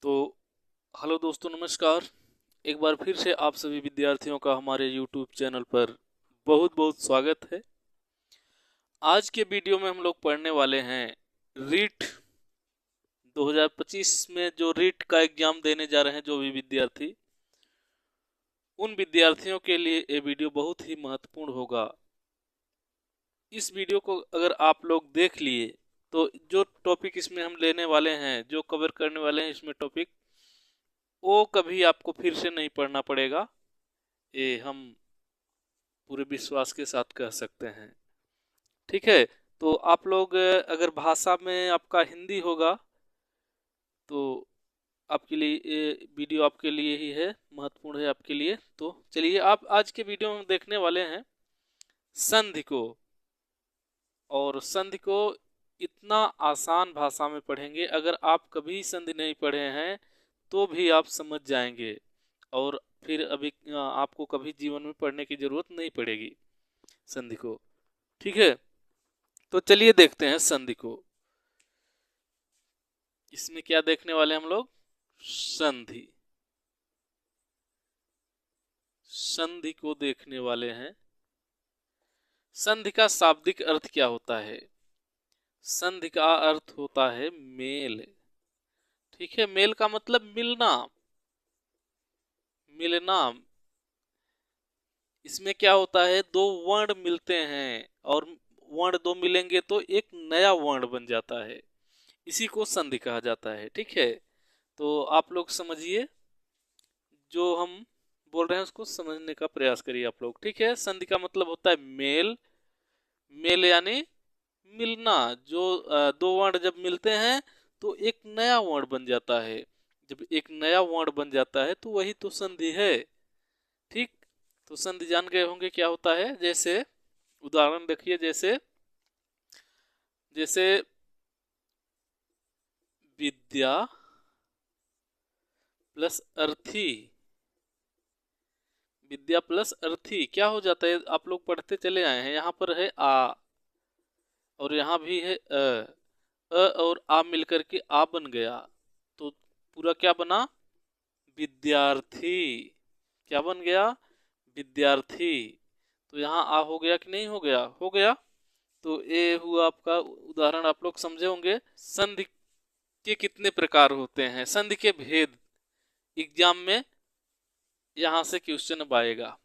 तो हेलो दोस्तों, नमस्कार। एक बार फिर से आप सभी विद्यार्थियों का हमारे YouTube चैनल पर बहुत बहुत स्वागत है। आज के वीडियो में हम लोग पढ़ने वाले हैं रीट 2025 में जो रीट का एग्जाम देने जा रहे हैं जो भी विद्यार्थी, उन विद्यार्थियों के लिए ये वीडियो बहुत ही महत्वपूर्ण होगा। इस वीडियो को अगर आप लोग देख लिए तो जो टॉपिक इसमें हम लेने वाले हैं, जो कवर करने वाले हैं इसमें टॉपिक, वो कभी आपको फिर से नहीं पढ़ना पड़ेगा। ये हम पूरे विश्वास के साथ कह सकते हैं। ठीक है, तो आप लोग अगर भाषा में आपका हिंदी होगा तो आपके लिए ये वीडियो आपके लिए ही है, महत्वपूर्ण है आपके लिए। तो चलिए, आप आज के वीडियो में देखने वाले हैं संधि को। और संधि को इतना आसान भाषा में पढ़ेंगे, अगर आप कभी संधि नहीं पढ़े हैं तो भी आप समझ जाएंगे, और फिर अभी आपको कभी जीवन में पढ़ने की जरूरत नहीं पड़ेगी संधि को। ठीक है, तो चलिए देखते हैं संधि को। इसमें क्या देखने वाले हम लोग? संधि। संधि को देखने वाले हैं। संधि का शाब्दिक अर्थ क्या होता है? संधि का अर्थ होता है मेल। ठीक है, मेल का मतलब मिलना, मिलना। इसमें क्या होता है, दो वर्ण मिलते हैं और वर्ण दो मिलेंगे तो एक नया वर्ण बन जाता है, इसी को संधि कहा जाता है। ठीक है, तो आप लोग समझिए, जो हम बोल रहे हैं उसको समझने का प्रयास करिए आप लोग। ठीक है, संधि का मतलब होता है मेल। मेल यानी मिलना। जो दो वर्ण जब मिलते हैं तो एक नया वर्ण बन जाता है। जब एक नया वर्ण बन जाता है तो वही तो संधि है। ठीक, तो संधि जान गए होंगे क्या होता है। जैसे उदाहरण देखिए, जैसे जैसे विद्या प्लस अर्थी। विद्या प्लस अर्थी क्या हो जाता है? आप लोग पढ़ते चले आए हैं, यहाँ पर है आ और यहाँ भी है अ और आ मिलकर के आ बन गया, तो पूरा क्या बना? विद्यार्थी। क्या बन गया? विद्यार्थी। तो यहाँ आ हो गया कि नहीं हो गया? हो गया। तो ये हुआ आपका उदाहरण, आप लोग समझे होंगे। संधि के कितने प्रकार होते हैं, संधि के भेद, एग्जाम में यहाँ से क्वेश्चन अब आएगा।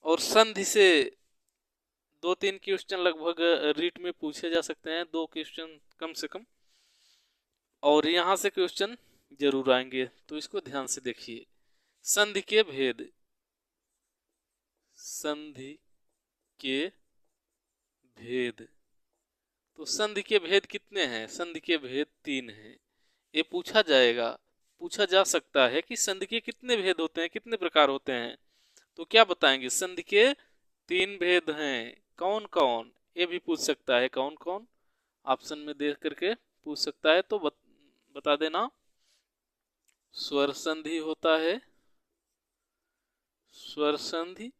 और संधि से दो तीन क्वेश्चन लगभग रीट में पूछे जा सकते हैं, दो क्वेश्चन कम से कम, और यहाँ से क्वेश्चन जरूर आएंगे, तो इसको ध्यान से देखिए। संधि के भेद। संधि के भेद। तो संधि के भेद कितने हैं? संधि के भेद 3 हैं। ये पूछा जाएगा, पूछा जा सकता है कि संधि के कितने भेद होते हैं, कितने प्रकार होते हैं। तो क्या बताएंगे? संधि के 3 भेद हैं। कौन कौन? ये भी पूछ सकता है, कौन कौन ऑप्शन में देख करके पूछ सकता है, तो बता देना। स्वर संधि होता है, स्वर संधि,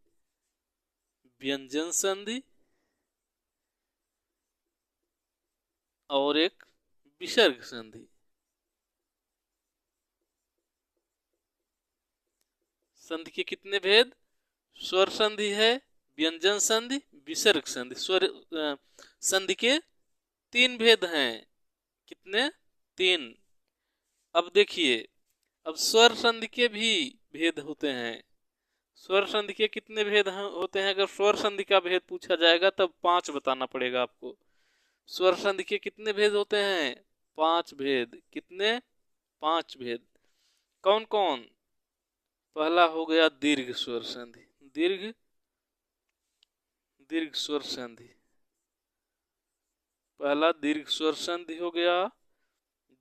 व्यंजन संधि, और एक विसर्ग संधि। संधि के कितने भेद? स्वर संधि है, व्यंजन संधि, विसर्ग संधि। स्वर संधि के 3 भेद हैं। कितने? 3। अब देखिए, अब स्वर संधि के भी भेद होते हैं। स्वर संधि के कितने भेद होते हैं? अगर स्वर संधि का भेद पूछा जाएगा तब 5 बताना पड़ेगा आपको। स्वर संधि के कितने भेद होते हैं? 5 भेद। कितने? 5 भेद। कौन कौन? पहला हो गया दीर्घ स्वर संधि। दीर्घ दीर्घ स्वर संधि, पहला दीर्घ स्वर संधि हो गया।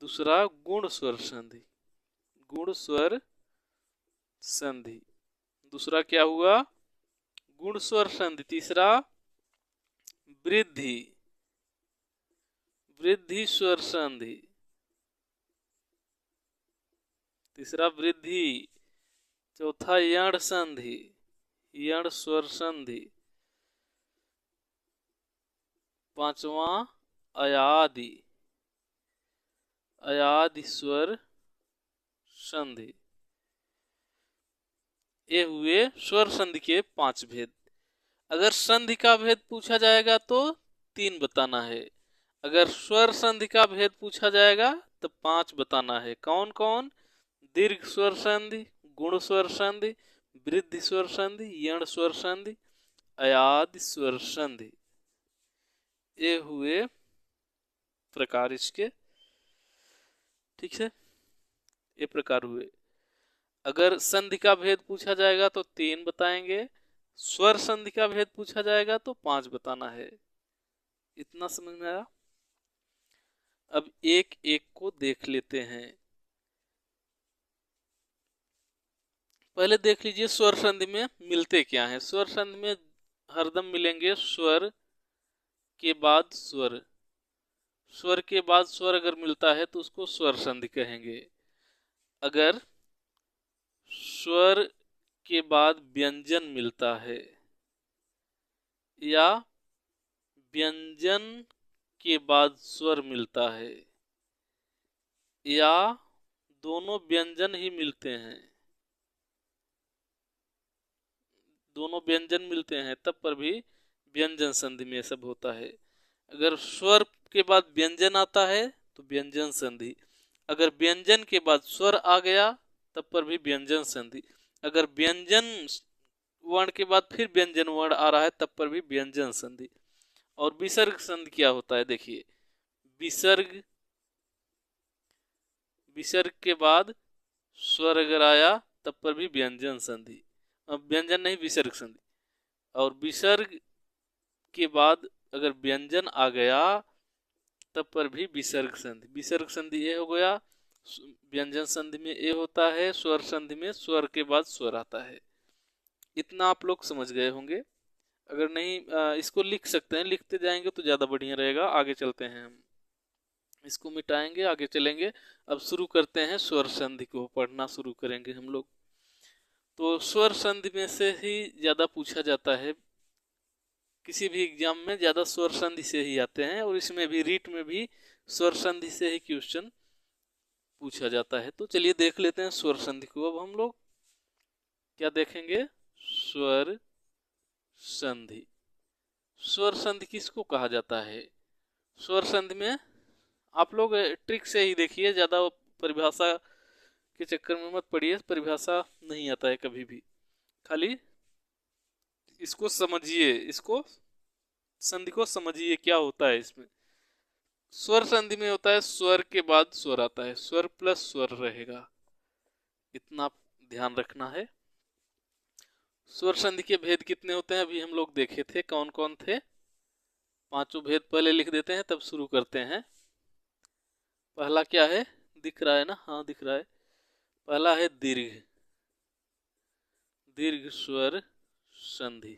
दूसरा गुण स्वर संधि, गुण स्वर संधि। दूसरा क्या हुआ? गुण स्वर संधि। तीसरा वृद्धि, वृद्धि स्वर संधि। तीसरा वृद्धि। चौथा यण संधि, यण स्वर संधि। पांचवा अयादि, अयादि स्वर संधि। ये हुए स्वर संधि के 5 भेद। अगर संधि का भेद पूछा जाएगा तो 3 बताना है। अगर स्वर संधि का भेद पूछा जाएगा तो 5 बताना है। कौन कौन? दीर्घ स्वर संधि, गुण स्वर संधि, वृद्धि स्वर संधि, यण स्वर संधि, अयादि स्वर संधि। ये हुए प्रकार इसके। ठीक है, ये प्रकार हुए। अगर संधि का भेद पूछा जाएगा तो 3 बताएंगे, स्वर संधि का भेद पूछा जाएगा तो 5 बताना है। इतना समझ में आया? अब एक एक को देख लेते हैं। पहले देख लीजिए स्वर संधि में मिलते क्या हैं। स्वर संधि में हरदम मिलेंगे स्वर के बाद स्वर। स्वर के बाद स्वर अगर मिलता है तो उसको स्वर संधि कहेंगे। अगर स्वर के बाद व्यंजन मिलता है या व्यंजन के बाद स्वर मिलता है या दोनों व्यंजन ही मिलते हैं, दोनों व्यंजन मिलते हैं तब पर भी व्यंजन संधि में सब होता है। अगर स्वर के बाद व्यंजन आता है तो व्यंजन संधि। अगर व्यंजन के बाद स्वर आ गया तब पर भी व्यंजन संधि। अगर व्यंजन वर्ण के बाद फिर व्यंजन वर्ण आ रहा है तब पर भी व्यंजन संधि। और विसर्ग संधि क्या होता है देखिए। विसर्ग, विसर्ग के बाद स्वर अगर आया तब पर भी व्यंजन संधि। अब व्यंजन नहीं, विसर्ग संधि। और विसर्ग के बाद अगर व्यंजन आ गया तब पर भी विसर्ग संधि। विसर्ग संधि ये हो गया। व्यंजन संधि में ये होता है, स्वर संधि में स्वर के बाद स्वर आता है। इतना आप लोग समझ गए होंगे। अगर नहीं इसको लिख सकते हैं, लिखते जाएंगे तो ज़्यादा बढ़िया रहेगा। आगे चलते हैं, हम इसको मिटाएंगे, आगे चलेंगे। अब शुरू करते हैं स्वर संधि को पढ़ना शुरू करेंगे हम लोग। तो स्वर संधि में से ही ज़्यादा पूछा जाता है। किसी भी एग्जाम में ज़्यादा स्वर संधि से ही आते हैं और इसमें भी रीट में भी स्वर संधि से ही क्वेश्चन पूछा जाता है। तो चलिए देख लेते हैं स्वर संधि को। अब हम लोग क्या देखेंगे? स्वर संधि। स्वर संधि किसको कहा जाता है? स्वर संधि में आप लोग ट्रिक से ही देखिए, ज़्यादा परिभाषा के चक्कर में मत पड़िए। परिभाषा नहीं आता है कभी भी, खाली इसको समझिए, इसको संधि को समझिए क्या होता है इसमें। स्वर संधि में होता है स्वर के बाद स्वर आता है, स्वर प्लस स्वर रहेगा, इतना ध्यान रखना है। स्वर संधि के भेद कितने होते हैं अभी हम लोग देखे थे। कौन कौन थे? 5 भेद पहले लिख देते हैं तब शुरू करते हैं। पहला क्या है? दिख रहा है ना? हाँ दिख रहा है। पहला है दीर्घ, दीर्घ स्वर संधि।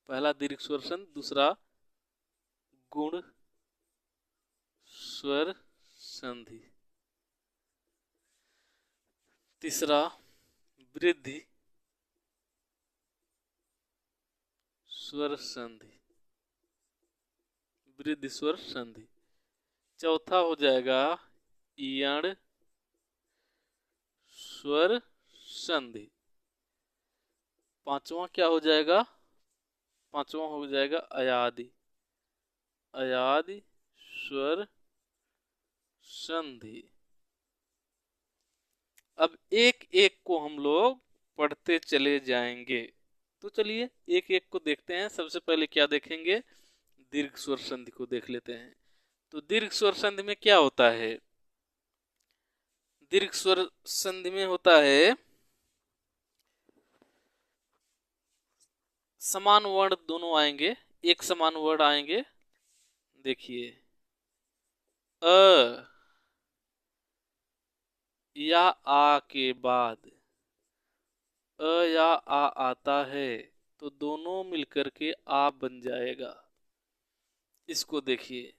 पहला दीर्घ स्वर संधि। दूसरा गुण स्वर संधि। तीसरा वृद्धि स्वर संधि, वृद्धि स्वर संधि। चौथा हो जाएगा यण स्वर संधि। पांचवा क्या हो जाएगा? पांचवा हो जाएगा अयादि, अयादि स्वर संधि। अब एक एक को हम लोग पढ़ते चले जाएंगे। तो चलिए एक एक को देखते हैं। सबसे पहले क्या देखेंगे? दीर्घ स्वर संधि को देख लेते हैं। तो दीर्घ स्वर संधि में क्या होता है? दीर्घ स्वर संधि में होता है समान वर्ण दोनों आएंगे, एक समान वर्ण आएंगे। देखिए अ या आ के बाद अ या आ आता है तो दोनों मिलकर के आ बन जाएगा। इसको देखिए,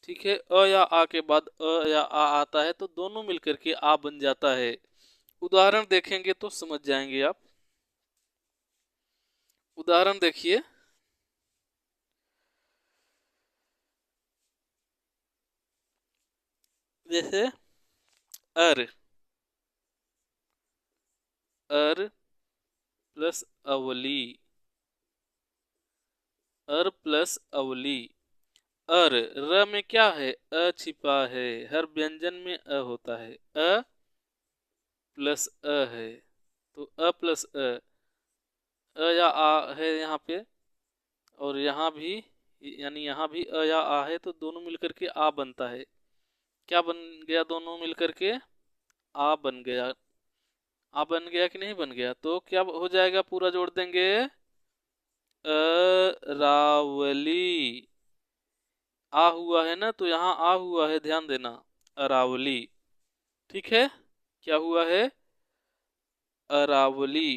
ठीक है। अ या आ के बाद अ या आ आता है तो दोनों मिलकर के आ बन जाता है। उदाहरण देखेंगे तो समझ जाएंगे आप। उदाहरण देखिए, जैसे अर, अर प्लस अवली, अर प्लस अवली। अर, र में क्या है? अ छिपा है। हर व्यंजन में अ होता है। अ प्लस अ है, तो अ प्लस अ या आ है यहाँ पे, और यहाँ भी, यानी यहाँ भी अ या आ है, तो दोनों मिलकर के आ बनता है। क्या बन गया? दोनों मिलकर के आ बन गया। आ बन गया कि नहीं बन गया? तो क्या हो जाएगा? पूरा जोड़ देंगे, अरावली। आ हुआ है ना, तो यहाँ आ हुआ है, ध्यान देना, अरावली। ठीक है, क्या हुआ है? अरावली।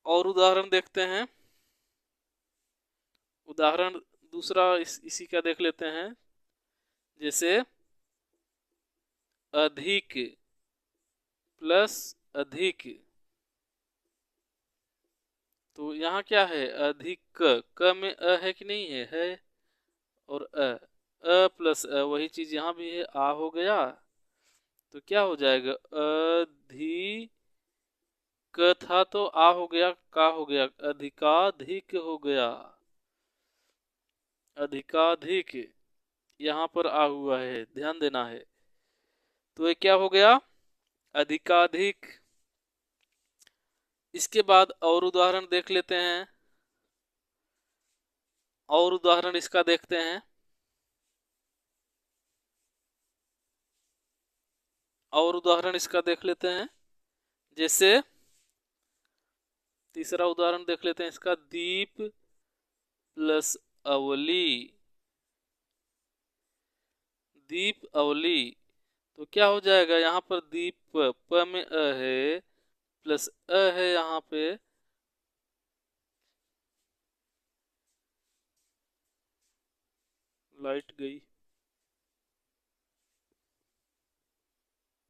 और उदाहरण देखते हैं। उदाहरण दूसरा इसी का देख लेते हैं। जैसे अधिक प्लस अधिक, तो यहाँ क्या है? अधिक, क में अ है कि नहीं है? है। और अ प्लस वही चीज यहाँ भी है, आ हो गया। तो क्या हो जाएगा? अधिक था तो आ हो गया, का हो गया? अधिकाधिक हो गया। अधिकाधिक, यहाँ पर आ हुआ है, ध्यान देना है। तो ये क्या हो गया? अधिकाधिक। इसके बाद और उदाहरण देख लेते हैं। और उदाहरण इसका देखते हैं। और उदाहरण इसका देख लेते हैं। जैसे तीसरा उदाहरण देख लेते हैं इसका। दीप प्लस अवली, दीप अवली। तो क्या हो जाएगा? यहाँ पर दीप, प में अ है, प्लस अ है यहाँ पे, लाइट गई।